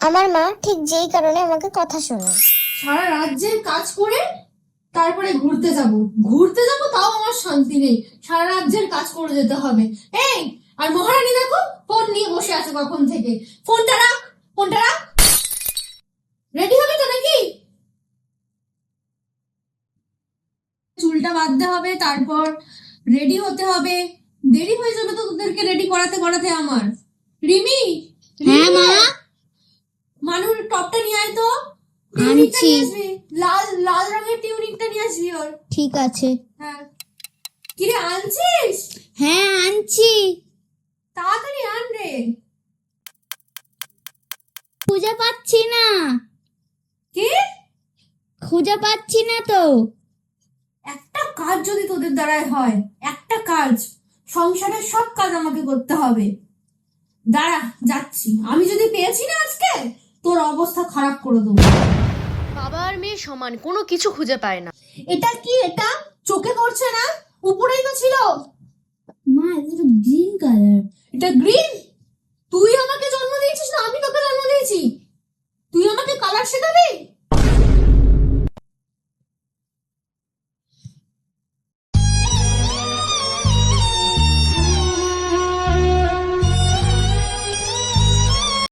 আমার মা ঠিক যেই কারণে আমাকে কথা শোনায়। সারা রাজ্যের কাজ করে তারপরে ঘুরতে যাব তাও আমার শান্তি নেই, সারা রাজ্যের কাজ করে যেতে হবে। এই আর মহারানী দেখো ফোন নিয়ে বসে আছে কখন থেকে। ফোনটা রাখ। রেডি হবে তো নাকি? চুলটা বাঁধতে হবে, তারপর রেডি হতে হবে। দেরি হয়ে যাবে তো তোদেরকে রেডি করাতে করাতে আমার। রিমি, হ্যাঁ মা, মানুর টপটা নিয়ে আয় তো। আনছি। লাল লাল রঙের টিউনিকটা নিয়ে আসবি ওর। ঠিক আছে। হ্যাঁ, কিরে আনছিস? হ্যাঁ আনছি। তাড়াতাড়ি আন রে। খুঁজে পাচ্ছি না। কি? খুঁজে পাচ্ছি না তো। একটা কাজ যদি তোদের দ্বারাই হয়, একটা কাজ, সংসারের সব কাজ আমাকে করতে হবে। দাঁড়া, যাচ্ছি। আমি যদি পেয়েছি না আজকে, তোর অবস্থা খারাপ করে দেবো। বাবা আর মেয়ে সমান, কোনো কিছু খুঁজে পায় না। এটা কি? এটা চোখে পড়ছে না? উপরেই তো ছিল। মা, এটা গ্রিন কালার। এটা গ্রিন?